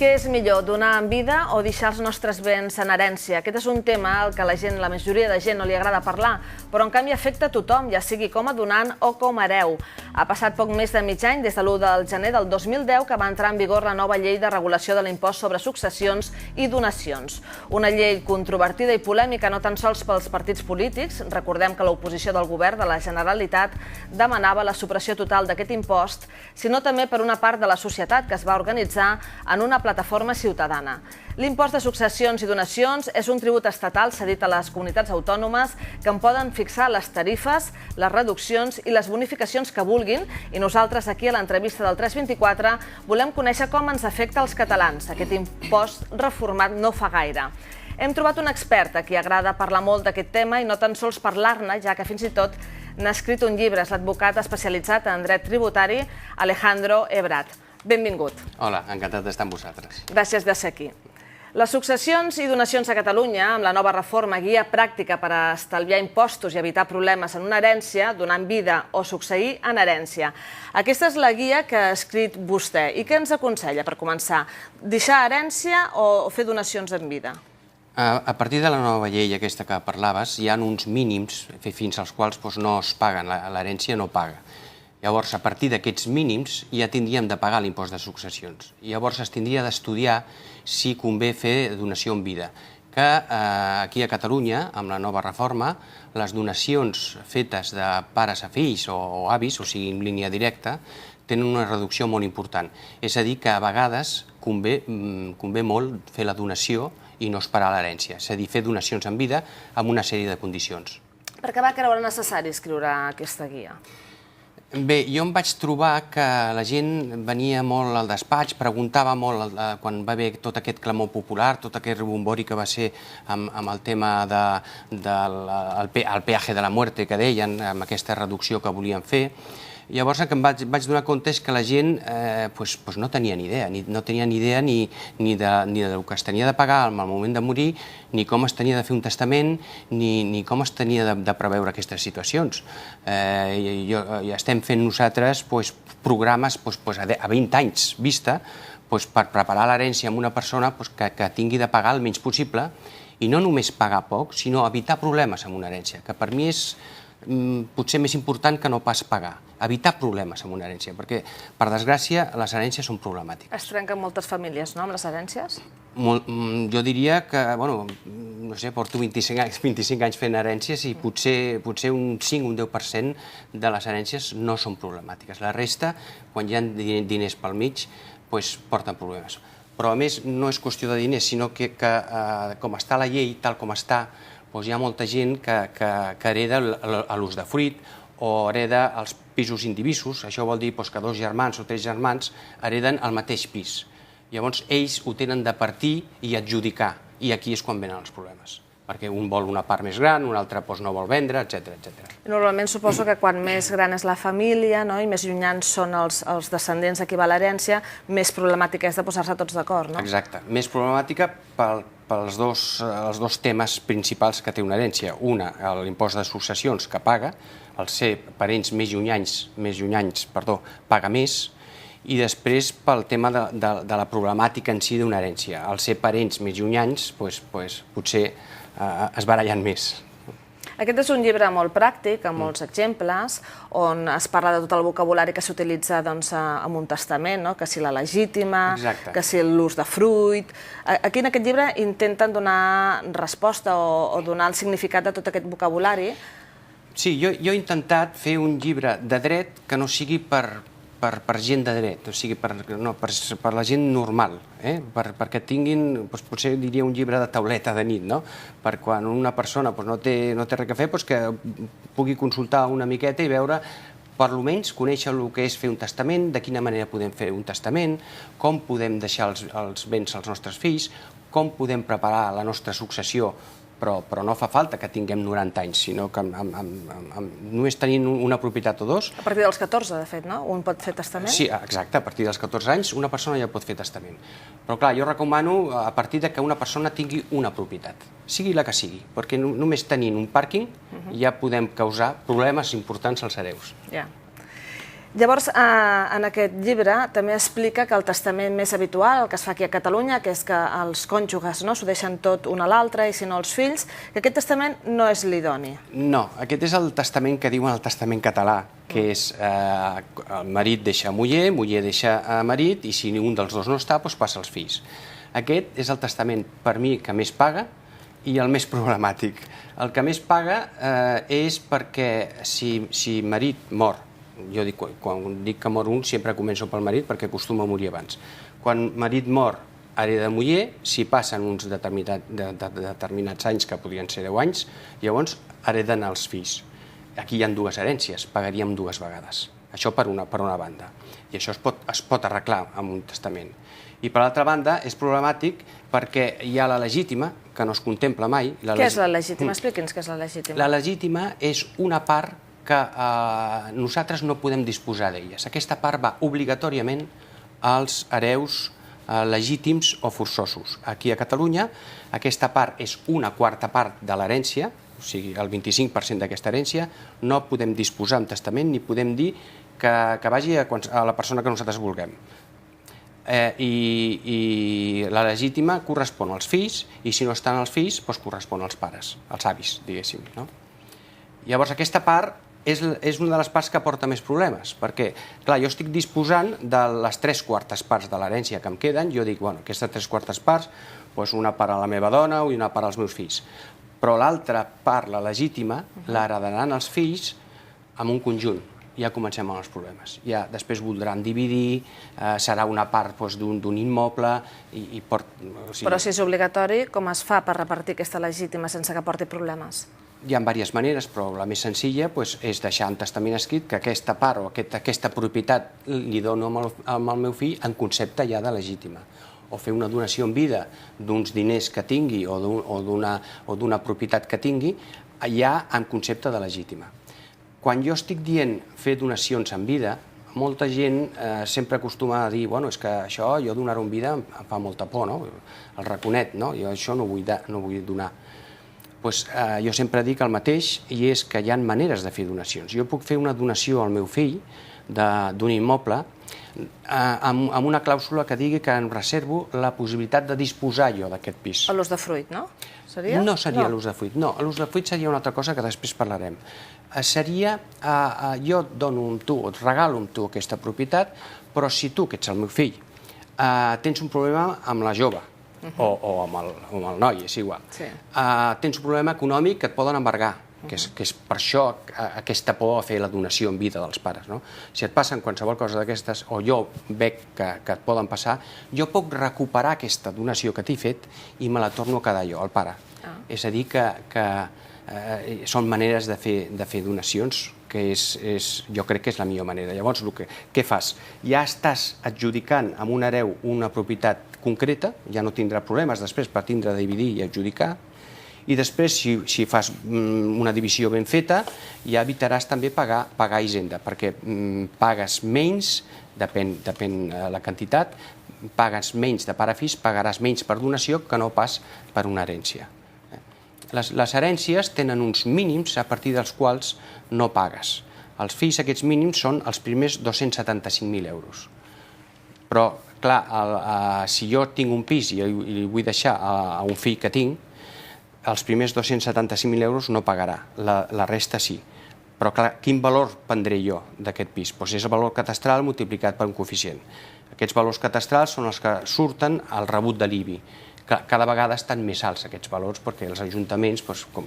Què és millor, donar en vida o deixar els nostres béns en herència? Aquest és un tema al que la majoria de gent no li agrada parlar, però en canvi afecta a tothom, ja sigui com a donant o com a hereu. Ha passat poc més de mig any, des de l'1 de gener del 2010, que va entrar en vigor la nova llei de regulació de l'impost sobre successions i donacions. Una llei controvertida i polèmica no tan sols pels partits polítics. Recordem que l'oposició del govern de la Generalitat demanava la supressió total d'aquest impost, sinó també per una part de la societat que es va organitzar en una plataforma ciutadana. L'impost de successions i donacions és un tribut estatal cedit a les comunitats autònomes que en poden fixar les tarifes, les reduccions i les bonificacions que vulguin, i nosaltres aquí a l'entrevista del 324 volem conèixer com ens afecta als catalans aquest impost reformat no fa gaire. Hem trobat un expert a qui agrada parlar molt d'aquest tema i no tan sols parlar-ne, ja que fins i tot n'ha escrit un llibre. És l'advocat especialitzat en dret tributari Alejandro Ebrat. Benvingut. Hola, encantat d'estar amb vosaltres. Gràcies de ser aquí. Les successions i donacions a Catalunya, amb la nova reforma Guia Pràctica per a estalviar impostos i evitar problemes en una herència, donar en vida o succeir en herència. Aquesta és la guia que ha escrit vostè. I què ens aconsella, per començar? Deixar herència o fer donacions en vida? A partir de la nova llei aquesta que parlaves, hi ha uns mínims fins als quals no es paguen, l'herència no paga. Llavors, a partir d'aquests mínims ja tindríem de pagar l'impost de successions. Llavors es tindria d'estudiar si convé fer donació en vida. Que aquí a Catalunya, amb la nova reforma, les donacions fetes de pares a fills o avis, o sigui en línia directa, tenen una reducció molt important. És a dir, que a vegades convé molt fer la donació i no esperar l'herència. És a dir, fer donacions en vida amb una sèrie de condicions. Per què va creure necessari escriure aquesta guia? Bé, jo em vaig trobar que la gent venia molt al despatx, preguntava molt quan va haver tot aquest clamor popular, tot aquest rebombori que va ser amb el tema del peaje de la muerte que deien, amb aquesta reducció que volien fer. Llavors el que em vaig donar compte és que la gent no tenia ni idea, no tenia ni idea ni del que es tenia de pagar al moment de morir, ni com es tenia de fer un testament, ni com es tenia de preveure aquestes situacions. I estem fent nosaltres programes a 20 anys vista per preparar l'herència a una persona que tingui de pagar el menys possible, i no només pagar poc, sinó evitar problemes amb una herència, que per mi és potser més important que no pas pagar, evitar problemes amb una herència, perquè, per desgràcia, les herències són problemàtiques. Es trenquen moltes famílies, no?, amb les herències? Jo diria que, no sé, porto 25 anys fent herències i potser un 5 o un 10% de les herències no són problemàtiques. La resta, quan hi ha diners pel mig, porten problemes. Però, a més, no és qüestió de diners, sinó que com està la llei, tal com està, hi ha molta gent que hereda l'usdefruit o hereda els pisos indivisos. Això vol dir que 2 germans o 3 germans hereden el mateix pis. Llavors, ells ho tenen de partir i adjudicar, i aquí és quan venen els problemes, perquè un vol una part més gran, un altre no vol vendre, etc. Normalment suposo que quan més gran és la família i més llunyans són els descendents a qui va l'herència, més problemàtica és de posar-se tots d'acord, no? Exacte. Més problemàtica pels dos temes principals que té una herència. Una, l'impost de successions que paga, el ser parents més llunyans, paga més, i després pel tema de la problemàtica en si d'una herència. Al ser parents més llunyans, potser es barallen més. Aquest és un llibre molt pràctic, amb molts exemples, on es parla de tot el vocabulari que s'utilitza en un testament, que si la legítima, que si l'usdefruit. Aquí en aquest llibre intenten donar resposta o donar el significat de tot aquest vocabulari. Sí, jo he intentat fer un llibre de dret que no sigui per gent de dret, o sigui, per la gent normal, perquè tinguin, potser diria un llibre de tauleta de nit, per quan una persona no té res a fer, que pugui consultar una miqueta i veure, per almenys conèixer el que és fer un testament, de quina manera podem fer un testament, com podem deixar els béns als nostres fills, com podem preparar la nostra successió, però no fa falta que tinguem 90 anys, sinó que només tenint una propietat o dos... A partir dels 14, de fet, no? Un pot fer testament? Sí, exacte, a partir dels 14 anys una persona ja pot fer testament. Però clar, jo recomano a partir que una persona tingui una propietat, sigui la que sigui, perquè només tenint un pàrquing ja podem causar problemes importants als hereus. Llavors, en aquest llibre també explica que el testament més habitual, el que es fa aquí a Catalunya, que és que els cònjuges s'ho deixen tot un a l'altre i si no els fills, que aquest testament no és l'idoni. No, aquest és el testament que diuen el testament català, que és el marit deixa muller, muller deixa marit, i si un dels dos no està, doncs passa als fills. Aquest és el testament, per mi, que més paga i el més problemàtic. El que més paga és perquè si marit mor, jo dic, quan dic que mor un, sempre començo pel marit perquè acostuma a morir abans. Quan marit mor, hereda muller, si passen uns determinats anys, que podrien ser 10 anys, llavors hereden els fills. Aquí hi ha dues herències, pagaríem dues vegades. Això per una banda. I això es pot arreglar amb un testament. I per l'altra banda és problemàtic perquè hi ha la legítima, que no es contempla mai. Què és la legítima? Expliqui'ns què és la legítima. La legítima és una part que nosaltres no podem disposar d'elles. Aquesta part va obligatòriament als hereus legítims o forçosos. Aquí a Catalunya aquesta part és una quarta part de l'herència, o sigui, el 25% d'aquesta herència, no podem disposar en testament ni podem dir que vagi a la persona que nosaltres vulguem. I la legítima correspon als fills i si no estan els fills, doncs correspon als pares, als avis, diguéssim. Llavors aquesta part és una de les parts que porta més problemes, perquè, clar, jo estic disposant de les 3/4 parts de l'herència que em queden, jo dic, bueno, aquestes 3/4 parts, doncs una part a la meva dona i una part als meus fills, però l'altra part, la legítima, l'heredaran els fills en un conjunt. Ja comencem amb els problemes. Ja després voldran dividir, serà una part d'un immoble i Però si és obligatori, com es fa per repartir aquesta legítima sense que porti problemes? Hi ha diverses maneres, però la més senzilla és deixar un testament escrit que aquesta part o aquesta propietat li dono al meu fill en concepte ja de legítima. O fer una donació en vida d'uns diners que tingui o d'una propietat que tingui ja en concepte de legítima. Quan jo estic dient fer donacions en vida, molta gent sempre acostuma a dir és que això, jo donar-ho en vida em fa molta por, el raconet, jo això no vull donar. Jo sempre dic el mateix i és que hi ha maneres de fer donacions. Jo puc fer una donació al meu fill d'un immoble amb una clàusula que digui que em reservo la possibilitat de disposar jo d'aquest pis. A l'usdefruit, no? No seria l'usdefruit, no. L'usdefruit seria una altra cosa que després parlarem. Seria, jo dono amb tu, et regalo amb tu aquesta propietat, però si tu, que ets el meu fill, tens un problema amb la jove, o amb el noi, és igual, tens un problema econòmic que et poden embargar, que és per això aquesta por a fer la donació en vida dels pares. Si et passen qualsevol cosa d'aquestes, o jo veig que et poden passar, jo puc recuperar aquesta donació que t'he fet i me la torno a quedar jo, el pare. És a dir, que són maneres de fer donacions, que jo crec que és la millor manera. Llavors, què fas? Ja estàs adjudicant amb un hereu una propietat concreta, ja no tindrà problemes després per tindre de dividir i adjudicar, i després, si fas una divisió ben feta, ja evitaràs també pagar hisenda, perquè pagues menys, depèn la quantitat, pagues menys de pare a fills, pagaràs menys per donació que no pas per una herència. Les herències tenen uns mínims a partir dels quals no pagues. Els fills, aquests mínims, són els primers 275.000 euros. Però, clar, si jo tinc un pis i li vull deixar a un fill que tinc, els primers 275.000 euros no pagarà, la resta sí. Però, clar, quin valor prendré jo d'aquest pis? Doncs és el valor catastral multiplicat per un coeficient. Aquests valors catastrals són els que surten al rebut de l'IBI. Cada vegada estan més alts aquests valors perquè els ajuntaments, com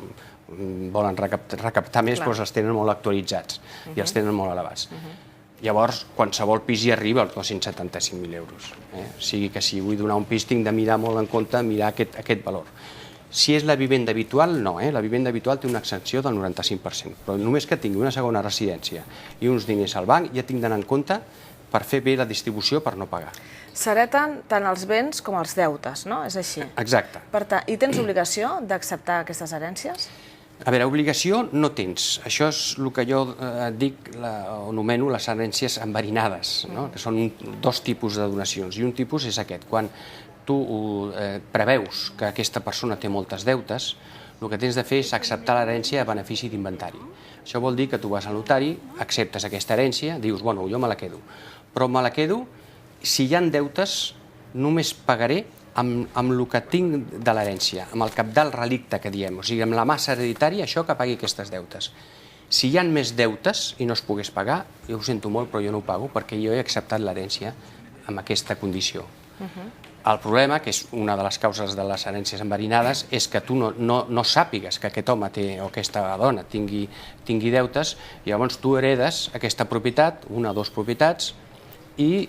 volen recaptar més, els tenen molt actualitzats i els tenen molt elevats. Llavors, qualsevol pis hi arriba als 275.000 euros. O sigui que si vull donar un pis tinc de mirar molt en compte, mirar aquest valor. Si és la vivenda habitual, no. La vivenda habitual té una exenció del 95%, però només que tingui una segona residència i uns diners al banc ja tinc d'anar en compte per fer bé la distribució per no pagar. S'hereten tant els béns com els deutes, no? És així? Exacte. I tens obligació d'acceptar aquestes herències? A veure, obligació no tens. Això és el que jo dic o anomeno les herències enverinades, que són dos tipus de donacions. I un tipus és aquest, quan tu preveus que aquesta persona té moltes deutes, el que tens de fer és acceptar l'herència a benefici d'inventari. Això vol dir que tu vas al notari, acceptes aquesta herència, dius, bueno, jo me la quedo. Però me la quedo, si hi ha deutes, només pagaré amb el que tinc de l'herència, amb el cabdal relicte que diem, o sigui, amb la massa hereditària, això que pagui aquestes deutes. Si hi ha més deutes i no es pogués pagar, jo ho sento molt, però jo no ho pago perquè jo he acceptat l'herència amb aquesta condició. El problema, que és una de les causes de les herències enverinades, és que tu no sàpigues que aquest home o aquesta dona tingui deutes, i llavors tu heredes aquesta propietat, una o dues propietats, i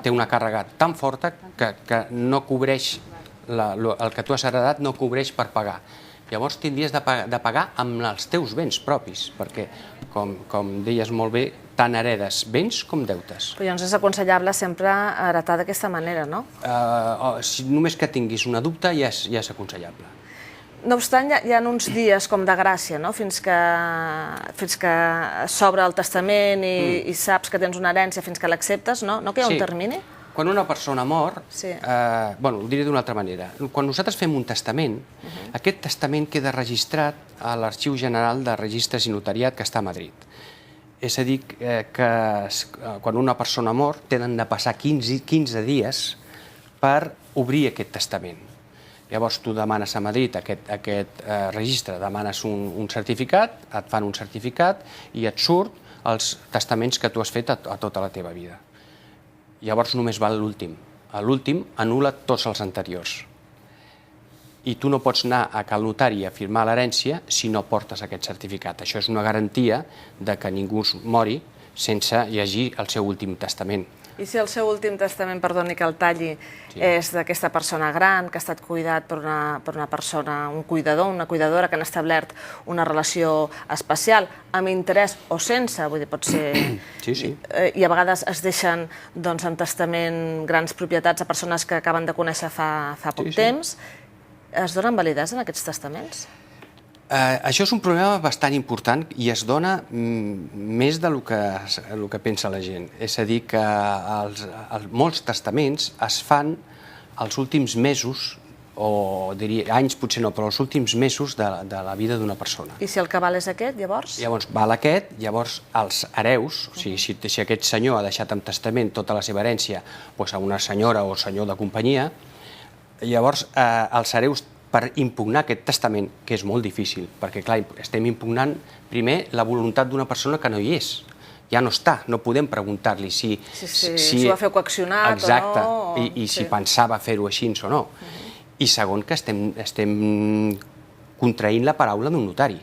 té una càrrega tan forta que no cobreix, el que tu has heredat no cobreix per pagar. Llavors tindries de pagar amb els teus béns propis, perquè, com deies molt bé, tant heredes béns com deutes. Però llavors és aconsellable sempre heretar d'aquesta manera, no? Només que tinguis una dubte ja és aconsellable. No obstant, hi ha uns dies com de gràcia, no? Fins que s'obre el testament i saps que tens una herència fins que l'acceptes, no? No que hi ha un termini? Quan una persona mor, ho diré d'una altra manera, quan nosaltres fem un testament, aquest testament queda registrat a l'Arxiu General de Registres i Notariat que està a Madrid. És a dir, que quan una persona mor tenen de passar 15 dies per obrir aquest testament. Llavors tu demanes a Madrid aquest registre, demanes un certificat, et fan un certificat i et surt els testaments que tu has fet a tota la teva vida. Llavors només val l'últim. L'últim anul·la tots els anteriors. I tu no pots anar a cal notari a firmar l'herència si no portes aquest certificat. Això és una garantia de que ningú mori sense llegir el seu últim testament. I si el seu últim testament, perdoni que el talli, és d'aquesta persona gran que ha estat cuidat per una persona, un cuidador, una cuidadora, que han establert una relació especial, amb interès o sense, vull dir, pot ser... Sí. I a vegades es deixen en testament grans propietats a persones que acaben de conèixer fa poc temps. Es donen validesa en aquests testaments? Això és un problema bastant important i es dona més del que pensa la gent. És a dir, que molts testaments es fan els últims mesos, o diria anys potser no, però els últims mesos de la vida d'una persona. I si el cabal és aquest, llavors? Llavors val aquest, llavors els hereus, o sigui, si aquest senyor ha deixat en testament tota la seva herència a una senyora o senyor de companyia, llavors els hereus, per impugnar aquest testament, que és molt difícil, perquè clar, estem impugnant primer la voluntat d'una persona que no hi és, ja no està, no podem preguntar-li si ho va fer coaccionat o no. Exacte, i si pensava fer-ho així o no. I segon, que estem contraint la paraula d'un notari.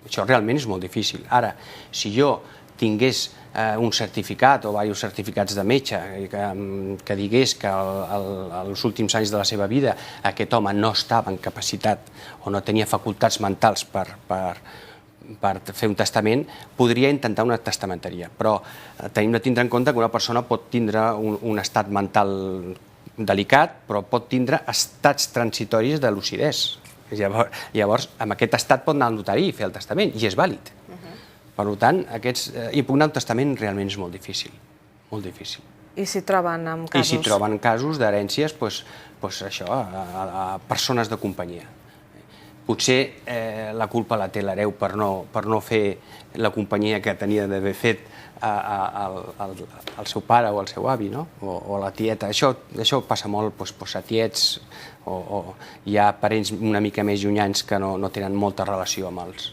Això realment és molt difícil. Ara, si jo tingués un certificat o diversos certificats de metge que digués que als últims anys de la seva vida aquest home no estava en capacitat o no tenia facultats mentals per fer un testament, podria intentar una testamentaria. Però tenim de tindre en compte que una persona pot tindre un estat mental delicat, però pot tindre estats transitoris de lucidesa. Llavors, amb aquest estat pot anar al notari i fer el testament, i és vàlid. Per tant, impugnar un testament realment és molt difícil, molt difícil. I si troben en casos? I si troben casos d'herències, això, a persones de companyia. Potser la culpa la té l'hereu per no fer la companyia que tenia d'haver fet al seu pare o al seu avi, o a la tieta. Això passa molt a tiets, o hi ha parents una mica més llunyans que no tenen molta relació amb els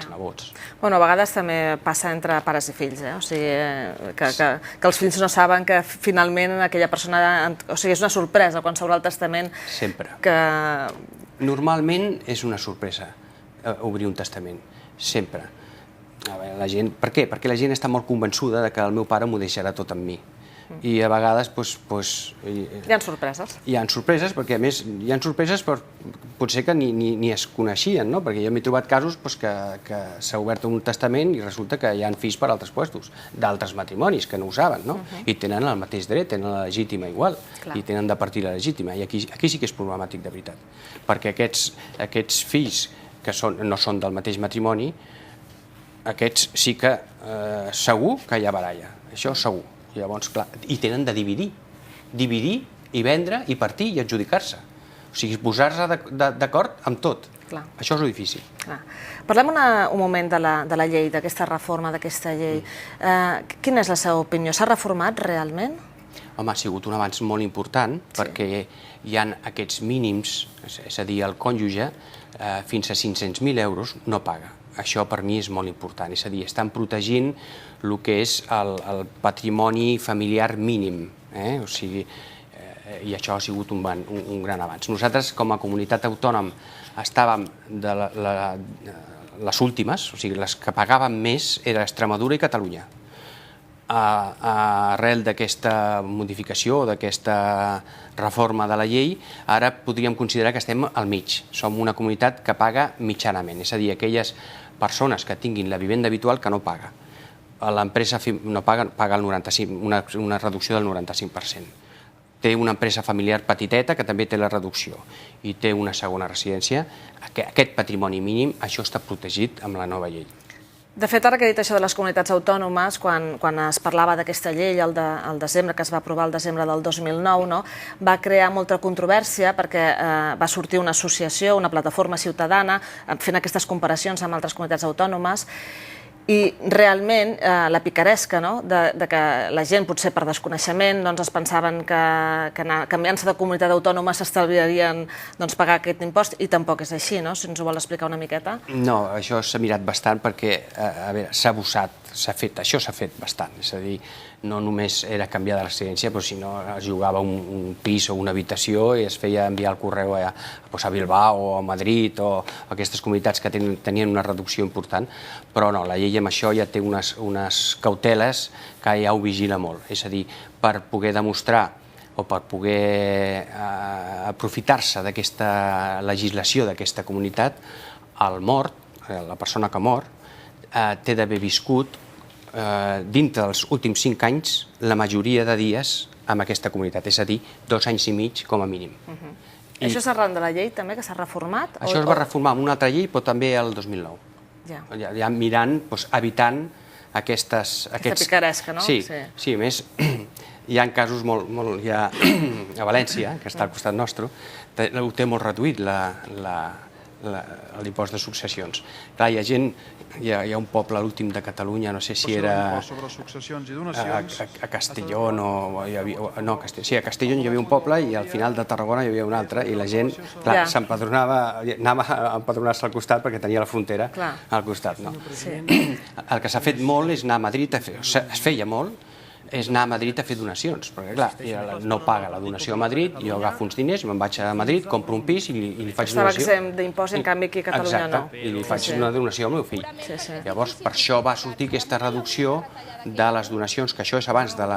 nebots. Bueno, a vegades també passa entre pares i fills, o sigui, que els fills no saben que finalment aquella persona... O sigui, és una sorpresa quan s'obre el testament. Sempre. Que... Normalment és una sorpresa obrir un testament, sempre. La gent... Per què? Perquè la gent està molt convençuda que el meu pare m'ho deixarà tot amb mi. I a vegades... Hi ha sorpreses. Hi ha sorpreses, perquè a més hi ha sorpreses potser que ni es coneixien, no? Perquè jo m'he trobat casos que s'ha obert un testament i resulta que hi ha fills per altres puestos, d'altres matrimonis, que no ho saben, no? I tenen el mateix dret, tenen la legítima igual, i tenen de partir la legítima. I aquí sí que és problemàtic, de veritat. Perquè aquests fills que no són del mateix matrimoni, aquests sí que segur que hi ha baralla, això segur. Llavors, clar, i tenen de dividir i vendre i partir i adjudicar-se. O sigui, posar-se d'acord amb tot. Això és el difícil. Parlem un moment de la llei, d'aquesta reforma, d'aquesta llei. Quina és la seva opinió? S'ha reformat realment? Home, ha sigut un avanç molt important perquè hi ha aquests mínims, és a dir, el cònjuge fins a 500.000 euros no paga. Això per mi és molt important, és a dir, estan protegint el que és el patrimoni familiar mínim, o sigui, i això ha sigut un gran avanç. Nosaltres, com a comunitat autònoma, estàvem de les últimes, o sigui, les que pagaven més eren Extremadura i Catalunya. Arrel d'aquesta modificació, d'aquesta reforma de la llei, ara podríem considerar que estem al mig. Som una comunitat que paga mitjanament, és a dir, aquelles persones que tinguin la vivenda habitual que no paga. L'empresa no paga, paga una reducció del 95%. Té una empresa familiar petiteta que també té la reducció i té una segona residència. Aquest patrimoni mínim, això està protegit amb la nova llei. De fet, ara que he dit això de les comunitats autònomes, quan es parlava d'aquesta llei al desembre, que es va aprovar el desembre del 2009, va crear molta controvèrsia perquè va sortir una associació, una plataforma ciutadana, fent aquestes comparacions amb altres comunitats autònomes, i realment la picaresca de que la gent, potser per desconeixement, es pensaven que canviant-se de comunitat autònoma s'estalviarien pagar aquest impost, i tampoc és així, si ens ho vol explicar una miqueta. No, això s'ha mirat bastant perquè, a veure, s'ha abusat, això s'ha fet bastant, és a dir, no només era canviar de residència, sinó es jugava un pis o una habitació i es feia enviar el correu a Bilbao o a Madrid o a aquestes comunitats que tenien una reducció important, però no, la llei amb això ja té unes cauteles que ja ho vigila molt, és a dir, per poder demostrar o per poder aprofitar-se d'aquesta legislació d'aquesta comunitat, el mort, la persona que mor, té d'haver viscut dintre dels últims 5 anys la majoria de dies amb aquesta comunitat, és a dir, 2 anys i mig com a mínim. Això és arran de la llei també, que s'ha reformat? Això es va reformar amb una altra llei, però també el 2009. Ja mirant, evitant aquesta picaresca, no? Sí, a més, hi ha casos molt... A València, que està al costat nostre, ho té molt reduït l'impost de successions. Clar, hi ha gent, hi ha un poble, l'últim de Catalunya, no sé si era... Sobre successions i donacions... A Castelló, no, sí, a Castelló hi havia un poble i al final de Tarragona hi havia un altre i la gent, clar, s'empadronava, anava a empadronar-se al costat perquè tenia la frontera al costat, no? El que s'ha fet molt és anar a Madrid, es feia molt, és anar a Madrid a fer donacions, perquè clar, no paga la donació a Madrid, jo agafo uns diners, me'n vaig a Madrid, compro un pis i li faig donació. Estava exempt d'impost, en canvi aquí a Catalunya no. Exacte, i li faig una donació al meu fill. Llavors, per això va sortir aquesta reducció de les donacions, que això és abans de la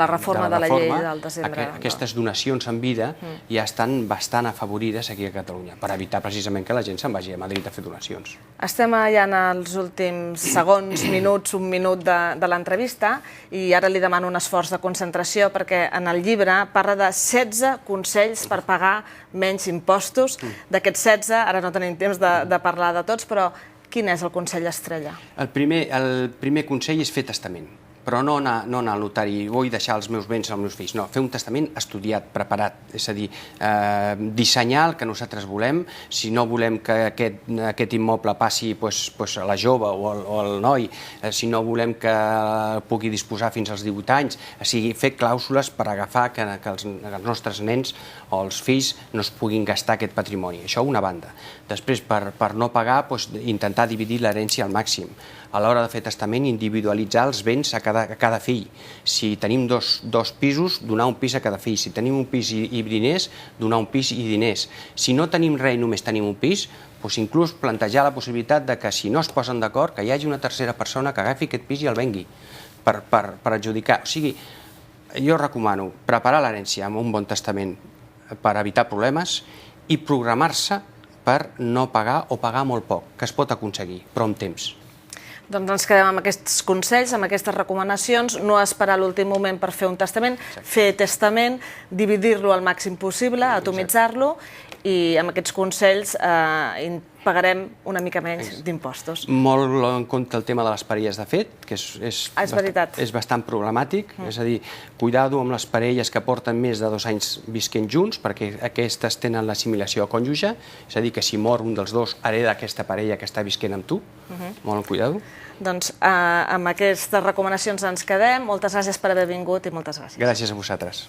reforma de la llei del desembre. Aquestes donacions en vida ja estan bastant afavorides aquí a Catalunya, per evitar precisament que la gent se'n vagi a Madrid a fer donacions. Estem ja en els últims segons, minuts, un minut de l'entrevista, i ara li demano un esforç de concentració perquè en el llibre parla de 16 consells per pagar menys impostos. D'aquests 16, ara no tenim temps de parlar de tots, però quin és el consell estrella? El primer consell és fer testament, però no anar al notari, vull deixar els meus béns als meus fills, no, fer un testament estudiat, preparat, és a dir, dissenyar el que nosaltres volem, si no volem que aquest immoble passi a la jove o al noi, si no volem que pugui disposar fins als 18 anys, o sigui, fer clàusules per agafar que els nostres nens o els fills no es puguin gastar aquest patrimoni, això una banda. Després, per no pagar, intentar dividir l'herència al màxim. A l'hora de fer testament, individualitzar els béns a cada fill. Si tenim dos pisos, donar un pis a cada fill. Si tenim un pis i diners, donar un pis i diners. Si no tenim res i només tenim un pis, inclús plantejar la possibilitat que si no es posen d'acord, que hi hagi una tercera persona que agafi aquest pis i el vengui per adjudicar. O sigui, jo recomano preparar l'herència amb un bon testament per evitar problemes i programar-se per no pagar o pagar molt poc, que es pot aconseguir, però amb temps. Doncs ens quedem amb aquests consells, amb aquestes recomanacions, no esperar l'últim moment per fer un testament, fer testament, dividir-lo al màxim possible, atomitzar-lo i amb aquests consells pagarem una mica menys d'impostos. Molt en compte el tema de les parelles de fet, que és bastant problemàtic, és a dir, cuidado amb les parelles que porten més de 2 anys visquent junts, perquè aquestes tenen l'assimilació cònjuge, és a dir, que si mor un dels dos hereda aquesta parella que està visquent amb tu, molt en cuidado. Doncs amb aquestes recomanacions ens quedem. Moltes gràcies per haver vingut i moltes gràcies. Gràcies a vosaltres.